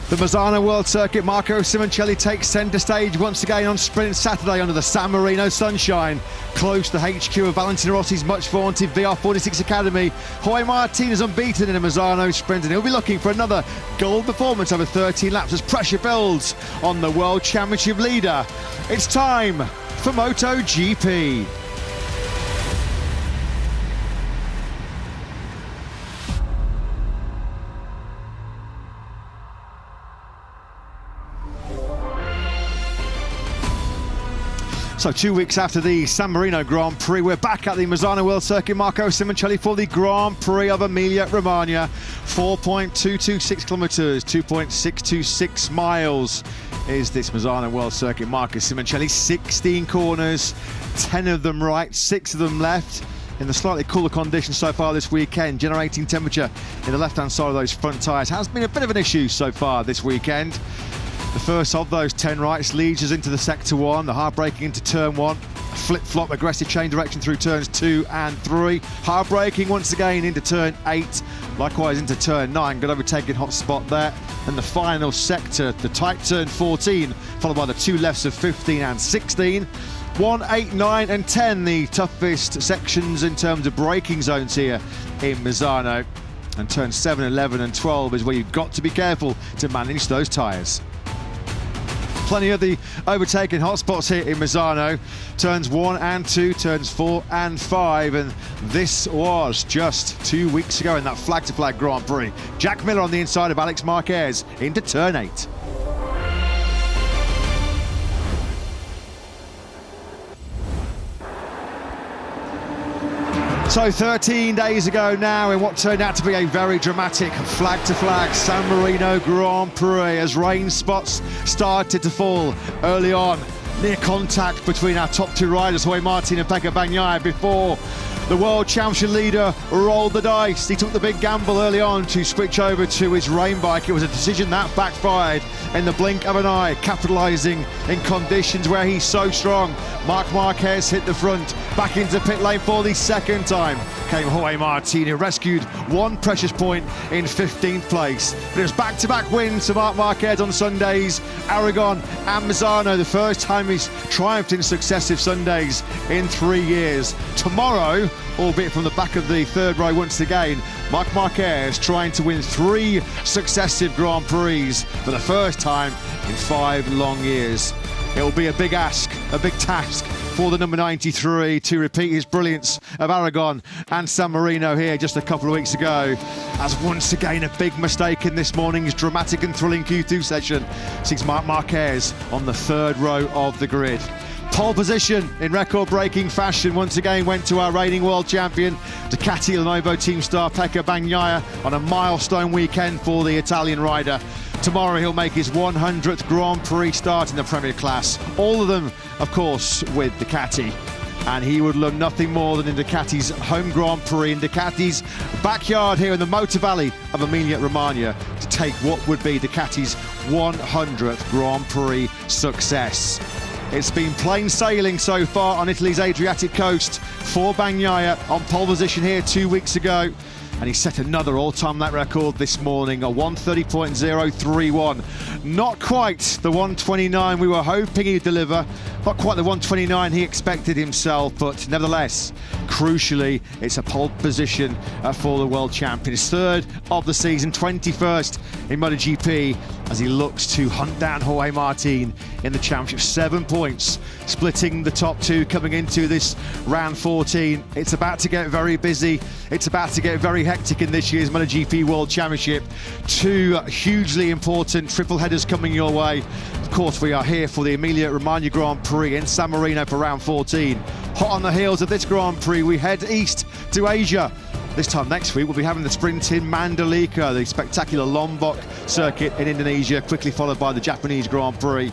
The Misano World Circuit, Marco Simoncelli takes centre stage once again on Sprint Saturday under the San Marino sunshine. Close to the HQ of Valentino Rossi's much-vaunted VR46 Academy, Jorge Martin is unbeaten in a Misano sprint, and he'll be looking for another gold performance over 13 laps as pressure builds on the World Championship leader. It's time for MotoGP. So 2 weeks after the San Marino Grand Prix, we're back at the Misano World Circuit. Marco Simoncelli for the Grand Prix of Emilia-Romagna. 4.226 kilometres, 2.626 miles is this Misano World Circuit. Marco Simoncelli, 16 corners, 10 of them right, 6 of them left. In the slightly cooler conditions so far this weekend, generating temperature in the left-hand side of those front tyres has been a bit of an issue so far this weekend. The first of those 10 rights leads us into the sector 1, the hard braking into turn 1, flip-flop aggressive change direction through turns 2 and 3, hard braking once again into turn 8, likewise into turn 9, good overtaking hot spot there, and the final sector, the tight turn 14, followed by the two lefts of 15 and 16. 1, 8, 9 and 10, the toughest sections in terms of braking zones here in Misano, and turns 7, 11 and 12 is where you've got to be careful to manage those tyres. Plenty of the overtaking hotspots here in Misano. Turns 1 and 2, turns 4 and 5, and this was just 2 weeks ago in that flag-to-flag Grand Prix. Jack Miller on the inside of Alex Marquez into turn 8. So 13 days ago now in what turned out to be a very dramatic flag-to-flag San Marino Grand Prix as rain spots started to fall early on. Near contact between our top two riders, Jorge Martin and Pecco Bagnaia, before the World Championship leader rolled the dice. He took the big gamble early on to switch over to his rain bike. It was a decision that backfired in the blink of an eye, capitalising in conditions where he's so strong. Marc Marquez hit the front, back into pit lane for the second time. Came Jorge Martin, who rescued one precious point in 15th place. But it was back-to-back wins for Marc Marquez on Sundays, Aragon and Misano, the first time he's triumphed in successive Sundays in 3 years. Tomorrow, albeit from the back of the third row once again, Marc Marquez trying to win 3 successive Grand Prix for the first time in 5 long years. It will be a big ask, a big task for the number 93 to repeat his brilliance of Aragon and San Marino here just a couple of weeks ago, as once again a big mistake in this morning's dramatic and thrilling Q2 session sees Marc Marquez on the third row of the grid. Pole position in record-breaking fashion once again went to our reigning world champion, Ducati Lenovo team star Pecco Bagnaia, on a milestone weekend for the Italian rider. Tomorrow he'll make his 100th Grand Prix start in the Premier Class, all of them, of course, with Ducati. And he would love nothing more than in Ducati's home Grand Prix, in Ducati's backyard here in the Motor Valley of Emilia-Romagna, to take what would be Ducati's 100th Grand Prix success. It's been plain sailing so far on Italy's Adriatic coast for Bagnaia on pole position here 2 weeks ago. And he set another all-time lap record this morning, a 1:30.031. Not quite the 1:29 we were hoping he'd deliver, not quite the 1:29 he expected himself, but nevertheless, crucially, it's a pole position for the world champion. His third of the season, 21st in MotoGP, as he looks to hunt down Jorge Martin in the championship. 7 points, splitting the top two coming into this round 14. It's about to get very busy. It's about to get very hectic in this year's MotoGP World Championship. 2 hugely important triple headers coming your way. Of course, we are here for the Emilia-Romagna Grand Prix in San Marino for round 14. Hot on the heels of this Grand Prix, we head east to Asia. This time next week, we'll be having the sprint in Mandalika, the spectacular Lombok circuit in Indonesia, quickly followed by the Japanese Grand Prix.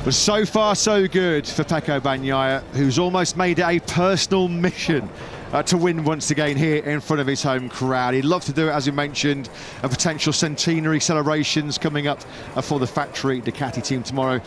But so far, so good for Pecco Bagnaia, who's almost made it a personal mission to win once again here in front of his home crowd. He'd love to do it, as we mentioned, a potential centenary celebrations coming up for the factory Ducati team tomorrow.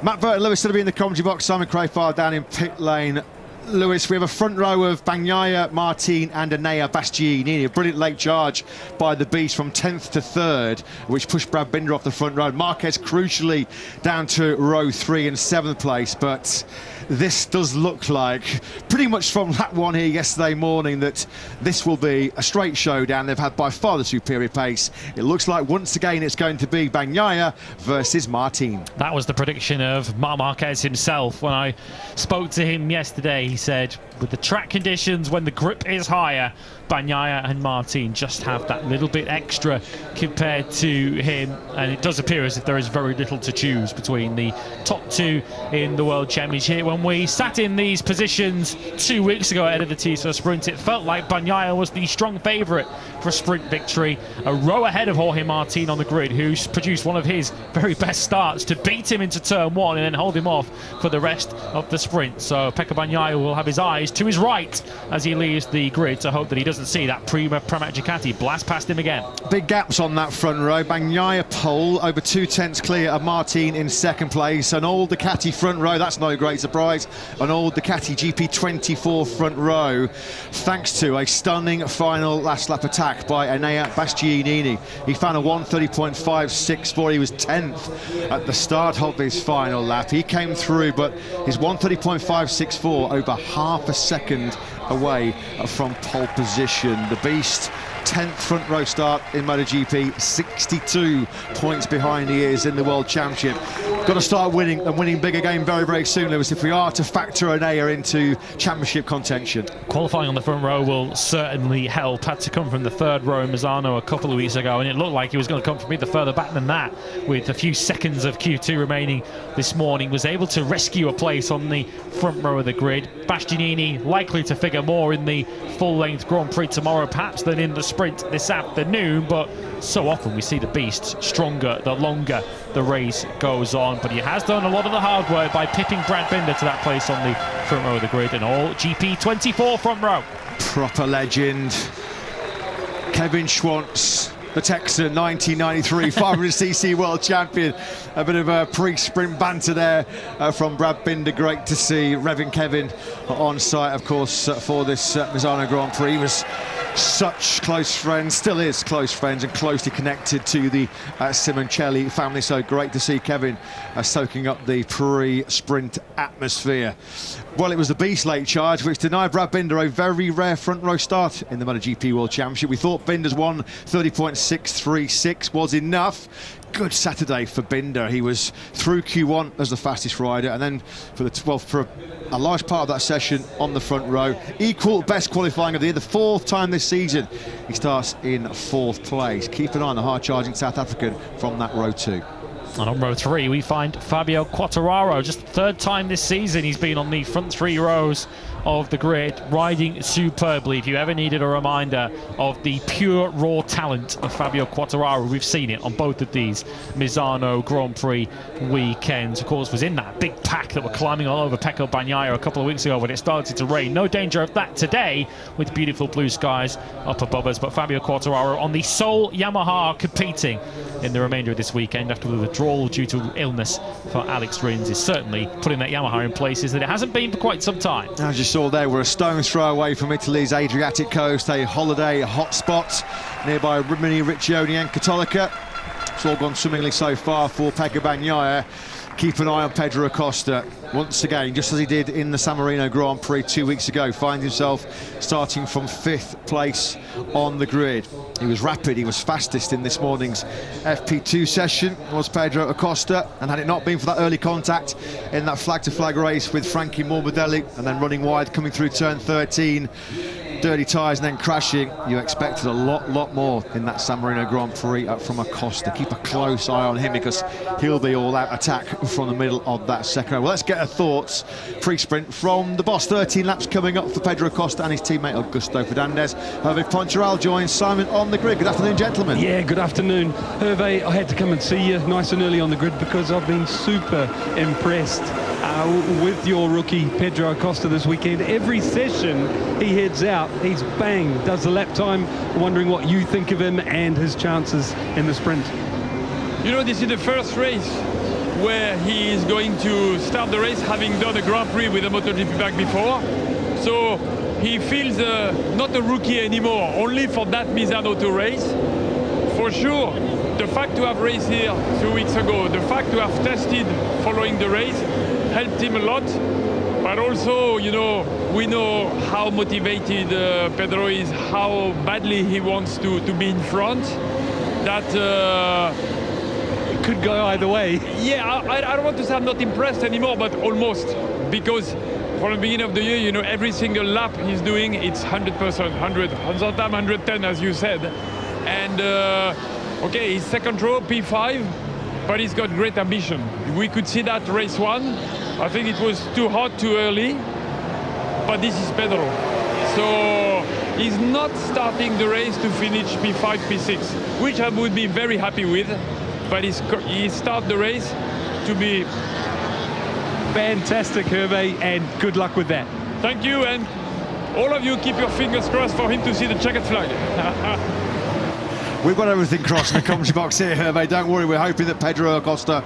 Matt Burton Lewis going to be in the commentary box, Simon Crayfile down in pit lane. Lewis, we have a front row of Bagnaia, Martin and Enea Bastianini. A brilliant late charge by the Beast from 10th to 3rd, which pushed Brad Binder off the front row. Marquez crucially down to row 3 in 7th place, but this does look like, pretty much from lap 1 here yesterday morning, that this will be a straight showdown. They've had by far the superior pace. It looks like once again it's going to be Bagnaia versus Martin. That was the prediction of Marc Marquez himself. When I spoke to him yesterday, he said, with the track conditions, when the grip is higher, Bagnaia and Martin just have that little bit extra compared to him, and it does appear as if there is very little to choose between the top 2 in the World Championship. When we sat in these positions 2 weeks ago ahead of the TSO Sprint, it felt like Bagnaia was the strong favourite for a sprint victory, a row ahead of Jorge Martin on the grid, who's produced one of his very best starts to beat him into turn 1 and then hold him off for the rest of the sprint. So Pecco Bagnaia will have his eyes to his right as he leaves the grid to hope that he doesn't see that Prima Pramac Ducati blast past him again. Big gaps on that front row. Bagnaia pole, over 2/10 clear of Martin in 2nd place. An old Ducati front row, that's no great surprise. An old Ducati GP24 front row, thanks to a stunning final last lap attack by Enea Bastianini. He found a 1:30.564. He was 10th at the start of his final lap. He came through, but his 1:30.564 over half a second away from pole position. The Beast, 10th front row start in MotoGP, 62 points behind he is in the World Championship. Got to start winning, and winning big again very, very soon, Lewis, if we are to factor Enea into championship contention. Qualifying on the front row will certainly help. Had to come from the 3rd row in Misano a couple of weeks ago, and it looked like he was going to come from either further back than that. With a few seconds of Q2 remaining this morning, was able to rescue a place on the front row of the grid. Bastianini likely to figure more in the full-length Grand Prix tomorrow, perhaps, than in the sprint this afternoon, but so often we see the Beast stronger the longer the race goes on. But he has done a lot of the hard work by pipping Brad Binder to that place on the front row of the grid, and all GP24 front row. Proper legend. Kevin Schwantz, the Texan, 1993 500cc world champion. A bit of a pre-sprint banter there from Brad Binder. Great to see Revin Kevin on site, of course, for this Misano Grand Prix. He was such close friends, still is close friends, and closely connected to the Simoncelli family. So great to see Kevin soaking up the pre-sprint atmosphere. Well, it was the Beast late charge which denied Brad Binder a very rare front row start in the MotoGP World Championship. We thought Binder's 1:30.636 was enough. Good Saturday for Binder. He was through Q1 as the fastest rider, and then for a large part of that session on the front row. Equal best qualifying of the year, the 4th time this season he starts in 4th place. Keep an eye on the hard-charging South African from that row 2. And on row 3 we find Fabio Quartararo. Just the 3rd time this season he's been on the front 3 rows of the grid, riding superbly. If you ever needed a reminder of the pure raw talent of Fabio Quartararo, we've seen it on both of these Misano Grand Prix weekends. Of course, was in that big pack that were climbing all over Pecco Bagnaia a couple of weeks ago when it started to rain. No danger of that today with beautiful blue skies up above us, but Fabio Quartararo on the sole Yamaha competing in the remainder of this weekend after the withdrawal due to illness for Alex Rins is certainly putting that Yamaha in places that it hasn't been for quite some time. As you saw there, we're a stone's throw away from Italy's Adriatic coast, a holiday hotspot nearby Rimini, Riccione and Cattolica. It's all gone swimmingly so far for Pecco Bagnaia. Keep an eye on Pedro Acosta once again, just as he did in the San Marino Grand Prix 2 weeks ago. Finds himself starting from 5th place on the grid. He was rapid, he was fastest in this morning's FP2 session, was Pedro Acosta, and had it not been for that early contact in that flag-to-flag race with Frankie Morbidelli, and then running wide coming through turn 13, dirty tyres and then crashing, you expected a lot more in that San Marino Grand Prix from Acosta. Keep a close eye on him because he'll be all out attack from the middle of that second row. Well, let's get our thoughts pre-sprint from the boss. 13 laps coming up for Pedro Acosta and his teammate Augusto Fernandez. Hervé Poncharal joins Simon on the grid. Good afternoon, gentlemen. Yeah, good afternoon. Hervé, I had to come and see you nice and early on the grid because I've been super impressed with your rookie Pedro Acosta this weekend. Every session he heads out, he's bang, does the lap time. Wondering what you think of him and his chances in the sprint. You know, this is the first race where he is going to start the race having done a Grand Prix with a MotoGP bike before. So he feels not a rookie anymore, only for that Misano to race. For sure, the fact to have raced here 2 weeks ago, the fact to have tested following the race helped him a lot. But also, you know, we know how motivated Pedro is, how badly he wants to be in front. That It could go either way. yeah, I don't want to say I'm not impressed anymore, but almost, because from the beginning of the year, you know, every single lap he's doing, it's 100%, 100, sometimes 110, as you said. And okay, he's second row, P5, but he's got great ambition. We could see that race 1. I think it was too hot, too early, but this is Pedro. So he's not starting the race to finish P5, P6, which I would be very happy with, but he started the race to be... Fantastic, Hervé, and good luck with that. Thank you, and all of you keep your fingers crossed for him to see the checkered flag. We've got everything crossed in the commentary box here, Hervé. Don't worry, we're hoping that Pedro Acosta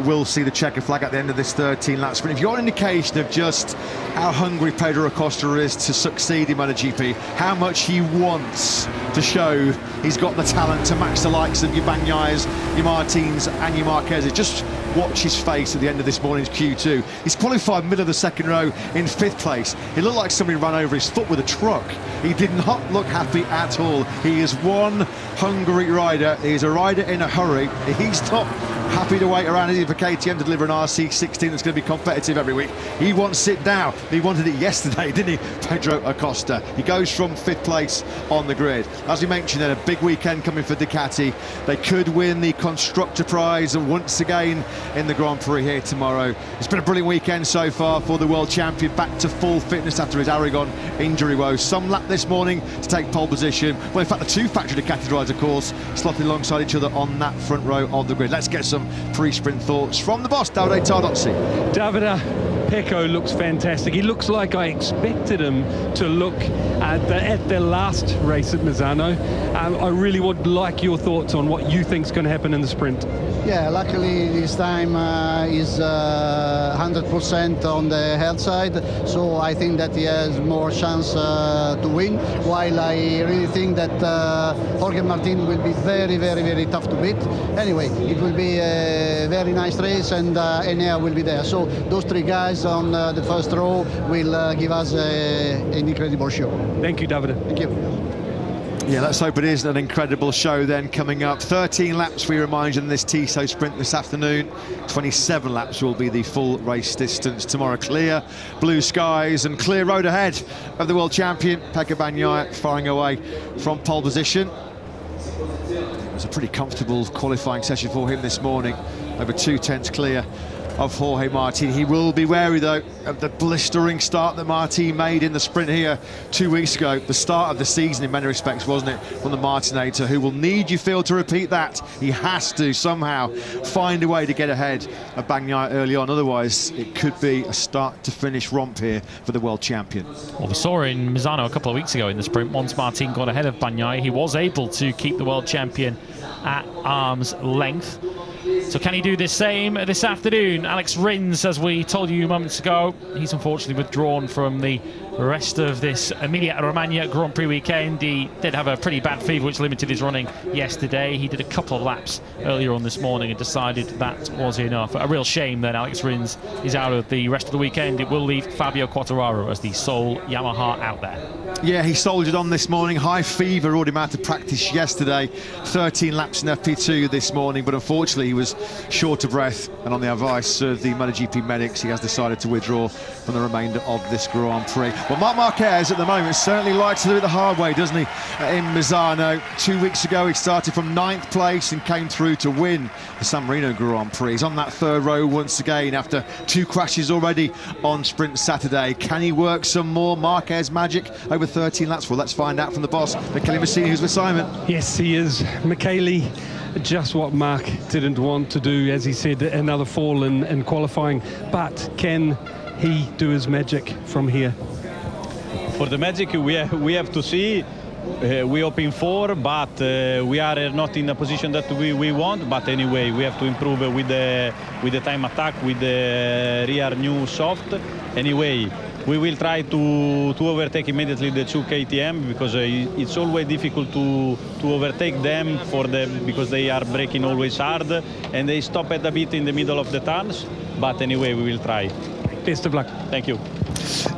will see the checkered flag at the end of this 13-lap sprint. If you're an indication of just how hungry Pedro Acosta is to succeed in MotoGP, how much he wants to show he's got the talent to match the likes of your Bagnaiyas, your Martins and your Marquezes, just watch his face at the end of this morning's Q2. He's qualified middle of the second row in 5th place. He looked like somebody ran over his foot with a truck. He did not look happy at all. He is one hungry rider. He's a rider in a hurry. He's not happy to wait around for KTM to deliver an RC16 that's going to be competitive every week. He wants it now. He wanted it yesterday, didn't he, Pedro Acosta? He goes from 5th place on the grid. As we mentioned, then a big weekend coming for Ducati. They could win the Constructor Prize once again in the Grand Prix here tomorrow. It's been a brilliant weekend so far for the world champion, back to full fitness after his Aragon injury woes. Some lap this morning to take pole position. Well, in fact, the two factory Ducati riders, of course, slotted alongside each other on that front row of the grid. Let's get some pre-sprint thoughts from the boss, Davide Tardozzi. Davide, Pecco looks fantastic. He looks like I expected him to look at the last race at Misano. I really would like your thoughts on what you think is going to happen in the sprint. Yeah, luckily this time is 100% on the health side, so I think that he has more chance to win, while I really think that Jorge Martin will be very, very, very tough to beat. Anyway, it will be a very nice race, and Enea will be there. So those three guys on the first row will give us an incredible show. Thank you, Davide. Thank you. Yeah, let's hope it is an incredible show then coming up. 13 laps, we remind you, in this Tissot sprint this afternoon. 27 laps will be the full race distance tomorrow. Clear blue skies and clear road ahead of the world champion, Pecco Bagnaia, firing away from pole position. It was a pretty comfortable qualifying session for him this morning, over 2/10 clear of Jorge Martin. He will be wary, though, of the blistering start that Martin made in the sprint here 2 weeks ago. The start of the season in many respects, wasn't it, from the Martinator, who will need, you feel, to repeat that. He has to somehow find a way to get ahead of Bagnaia early on. Otherwise, it could be a start-to-finish romp here for the world champion. Well, we saw in Misano a couple of weeks ago in the sprint, once Martin got ahead of Bagnaia, he was able to keep the world champion at arm's length. So can he do the same this afternoon? Alex Rins, as we told you moments ago, he's unfortunately withdrawn from the rest of this Emilia-Romagna Grand Prix weekend. He did have a pretty bad fever which limited his running yesterday. He did a couple of laps earlier on this morning and decided that was enough. A real shame that Alex Rins is out of the rest of the weekend. It will leave Fabio Quartararo as the sole Yamaha out there. Yeah, he soldiered on this morning. High fever, ruled him out of practice yesterday. 13 laps in FP2 this morning, but unfortunately he was short of breath, and on the advice of the MotoGP medics, he has decided to withdraw from the remainder of this Grand Prix. Well, Marc Marquez at the moment certainly likes to do it the hard way, doesn't he, in Misano. 2 weeks ago he started from 9th place and came through to win the San Marino Grand Prix. He's on that third row once again after 2 crashes already on Sprint Saturday. Can he work some more Marquez magic over 13 laps? Well, let's find out from the boss, Michele Misano, who's with Simon. Yes, he is. Michele, just what Marc didn't want to do, as he said, another fall in qualifying. But can he do his magic from here? For the magic, we have to see. We hoping for, but we are not in a position that we want. But anyway, we have to improve with the time attack, with the rear new soft. Anyway, we will try to overtake immediately the 2 KTM, because it's always difficult to overtake them because they are braking always hard and they stop at a bit in the middle of the turns. But anyway, we will try. Best of luck. Thank you.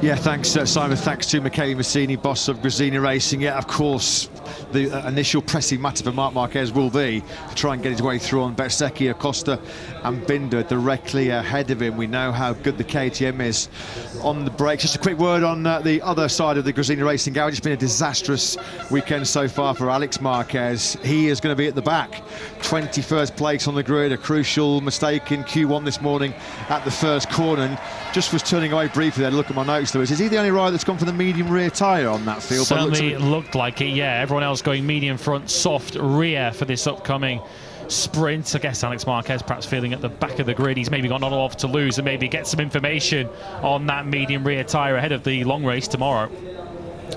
Yeah, thanks, Simon. Thanks to Michele Massini, boss of Gresini Racing. Yeah, of course, the initial pressing matter for Marc Marquez will be to try and get his way through on Bezzecchi, Acosta and Binder directly ahead of him. We know how good the KTM is on the brakes. Just a quick word on the other side of the Gresini Racing garage. It's been a disastrous weekend so far for Alex Marquez. He is going to be at the back, 21st place on the grid. A crucial mistake in Q1 this morning at the first corner, and just was turning away briefly there to look at my notes, Lewis. Is he the only rider that's gone for the medium rear tyre on that field? Certainly looked like it, yeah. Everyone else going medium front, soft rear for this upcoming sprint. I guess Alex Marquez perhaps feeling at the back of the grid. He's maybe got not a lot to lose and maybe get some information on that medium rear tyre ahead of the long race tomorrow.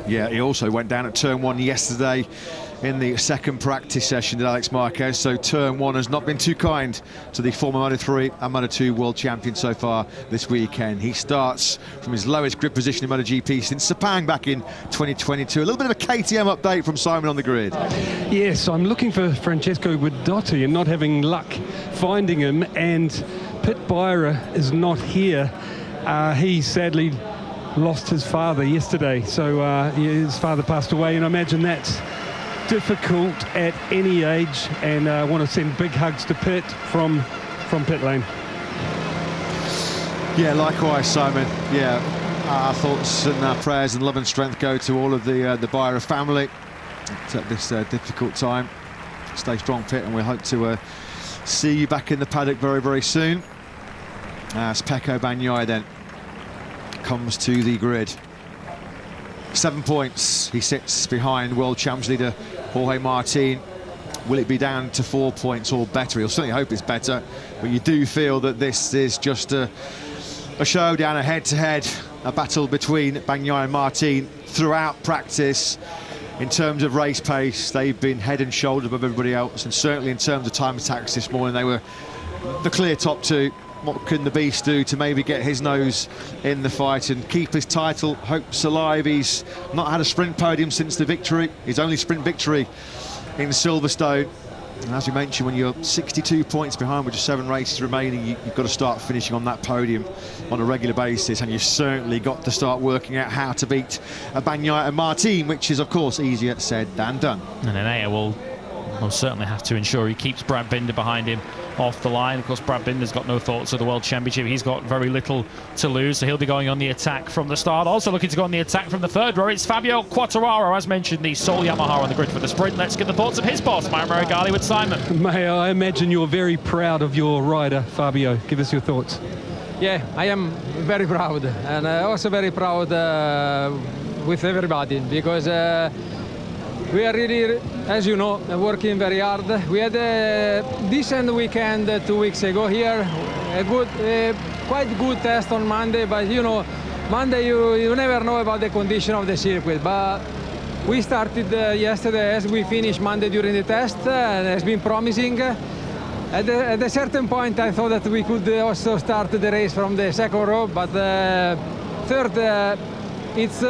Yeah, he also went down at turn 1 yesterday in the second practice session, did Alex Marquez. So turn 1 has not been too kind to the former Moto3 and Moto2 world champion so far this weekend. He starts from his lowest grid position in MotoGP since Sepang back in 2022. A little bit of a KTM update from Simon on the grid. Yes, I'm looking for Francesco Guidotti and not having luck finding him, and Pit Byra is not here. He sadly lost his father yesterday, so his father passed away, and I imagine that's difficult at any age, and I want to send big hugs to Pit from pit lane. Yeah, likewise, Simon. Yeah, our thoughts and our prayers and love and strength go to all of the Byra family at this difficult time. Stay strong, Pit, and we hope to see you back in the paddock very, very soon. As Pecco Bagnaia then comes to the grid. 7 points, he sits behind world champs leader Jorge Martin. Will it be down to 4 points or better? He'll certainly hope it's better, but you do feel that this is just a showdown, a head-to-head, a battle between Bagnaia and Martin throughout practice. In terms of race pace, they've been head and shoulders above everybody else, and certainly in terms of time attacks this morning, they were the clear top two. What can the Beast do to maybe get his nose in the fight and keep his title hopes alive? He's not had a sprint podium since the victory, his only sprint victory in Silverstone. And as we mentioned, when you're 62 points behind with just 7 races remaining, you've got to start finishing on that podium on a regular basis, and you've certainly got to start working out how to beat Bagnaia and Martin, which is, of course, easier said than done. And Enea will certainly have to ensure he keeps Brad Binder behind him off the line. Of course, Brad Binder's got no thoughts of the World Championship. He's got very little to lose, so he'll be going on the attack from the start. Also looking to go on the attack from the third row, it's Fabio Quartararo, as mentioned, the sole Yamaha on the grid for the sprint. Let's get the thoughts of his boss, Mario Meregali, with Simon. May I imagine you're very proud of your rider, Fabio. Give us your thoughts. Yeah, I am very proud, and also very proud with everybody, because we are really, as you know, working very hard. We had a decent weekend 2 weeks ago here, quite good test on Monday, but you know, Monday you never know about the condition of the circuit. But we started yesterday as we finished Monday during the test, and it's been promising. At a certain point I thought that we could also start the race from the second row, but third, it's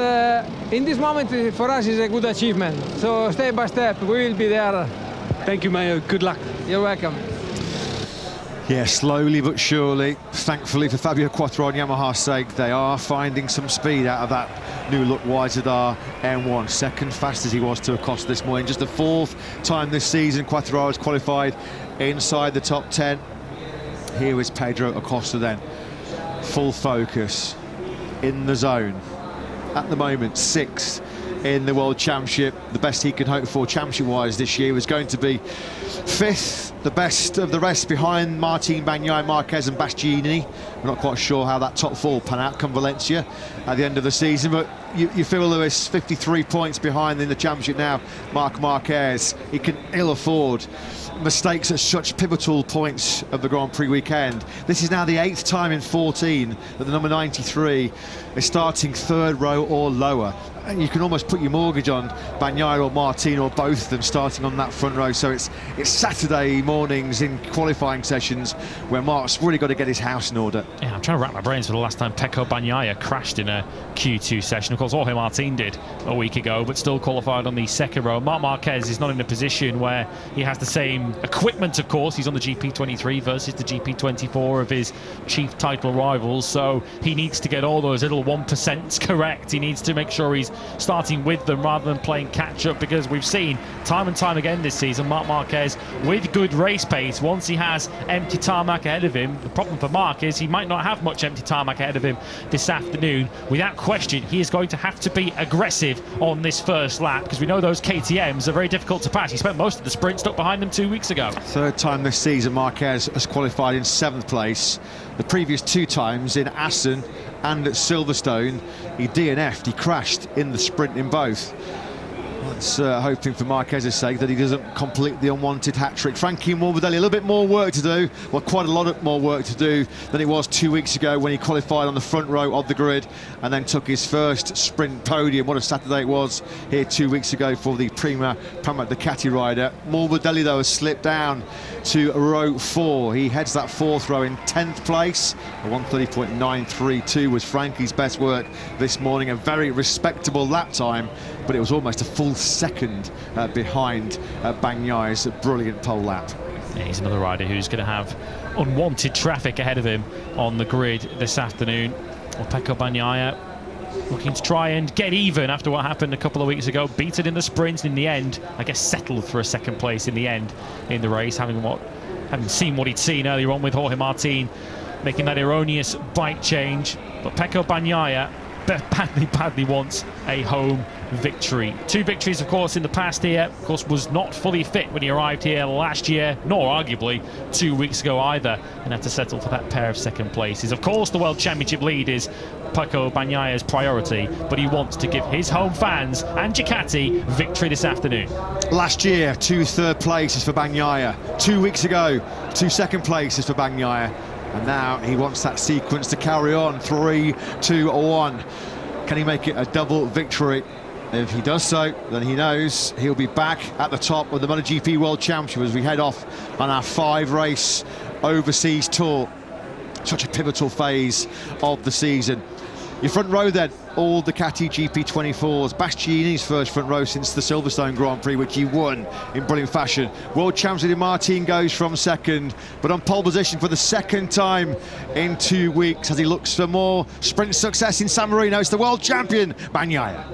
in this moment for us is a good achievement. So step by step we will be there. Thank you, Mayo. Good luck. You're welcome. Yeah, slowly but surely, thankfully for Fabio Quartararo and Yamaha's sake, they are finding some speed out of that new look YZR M1. Second fastest he was to Acosta this morning. Just the 4th time this season Quartararo has qualified inside the top 10. Here is Pedro Acosta then. Full focus, in the zone. At the moment, 6th in the World Championship. The best he could hope for championship-wise this year was going to be 5th, the best of the rest behind Martin, Bagnaia, Marquez and Bastianini. We're not quite sure how that top 4 pan out come Valencia at the end of the season, but you feel, Lewis, 53 points behind in the championship now. Marc Marquez, he can ill afford mistakes at such pivotal points of the Grand Prix weekend. This is now the 8th time in 14 that the number 93 is starting 3rd row or lower. you can almost put your mortgage on Bagnaia or Martin or both of them starting on that front row. So it's Saturday mornings in qualifying sessions where Mark's really got to get his house in order. Yeah, I'm trying to rack my brains for the last time Pecco Bagnaia crashed in a Q2 session. Of course, Jorge Martin did a week ago, but still qualified on the second row. Marc Marquez is not in a position where he has the same equipment, of course. He's on the GP23 versus the GP24 of his chief title rivals, so he needs to get all those little 1% correct. He needs to make sure he's starting with them rather than playing catch-up, because we've seen time and time again this season Marc Marquez with good race pace, once he has empty tarmac ahead of him. The problem for Marc is he might not have much empty tarmac ahead of him this afternoon. Without question, he is going to have to be aggressive on this first lap, because we know those KTMs are very difficult to pass. He spent most of the sprint stuck behind them 2 weeks ago. Third time this season Marquez has qualified in 7th place. The previous 2 times in Assen and at Silverstone he DNF'd, he crashed in the sprint in both. Let's hoping for Marquez's sake that he doesn't complete the unwanted hat-trick. Frankie Morbidelli, a little bit more work to do, well, quite a lot more work to do than it was 2 weeks ago when he qualified on the front row of the grid and then took his first sprint podium. What a Saturday it was here 2 weeks ago for the Prima Ducati rider. Morbidelli, though, has slipped down to row 4. He heads that 4th row in 10th place. A 1:30.932 was Frankie's best work this morning. A very respectable lap time, but it was almost a full second behind Bagnaia's brilliant pole lap. Yeah, he's another rider who's going to have unwanted traffic ahead of him on the grid this afternoon. Well, Pecco Bagnaia looking to try and get even after what happened a couple of weeks ago. Beaten in the sprint, in the end, I guess settled for a second place in the end in the race, having seen what he'd seen earlier on with Jorge Martin making that erroneous bike change. But Pecco Bagnaia badly wants a home victory. 2 victories, of course, in the past here. Of course, was not fully fit when he arrived here last year, nor arguably 2 weeks ago either, and had to settle for that pair of second places. Of course, the World Championship lead is Pecco Bagnaia's priority, but he wants to give his home fans and Ducati victory this afternoon. Last year, 2 third places for Bagnaia. 2 weeks ago, 2 second places for Bagnaia. And now he wants that sequence to carry on. 3, 2, 1. Can he make it a double victory? If he does so, then he knows he'll be back at the top of the MotoGP World Championship as we head off on our 5-race overseas tour. Such a pivotal phase of the season. Your front row then, all Ducati GP24s. Bastianini's first front row since the Silverstone Grand Prix, which he won in brilliant fashion. World champion Martin goes from second, but on pole position for the second time in 2 weeks as he looks for more sprint success in San Marino. It's the world champion, Bagnaia.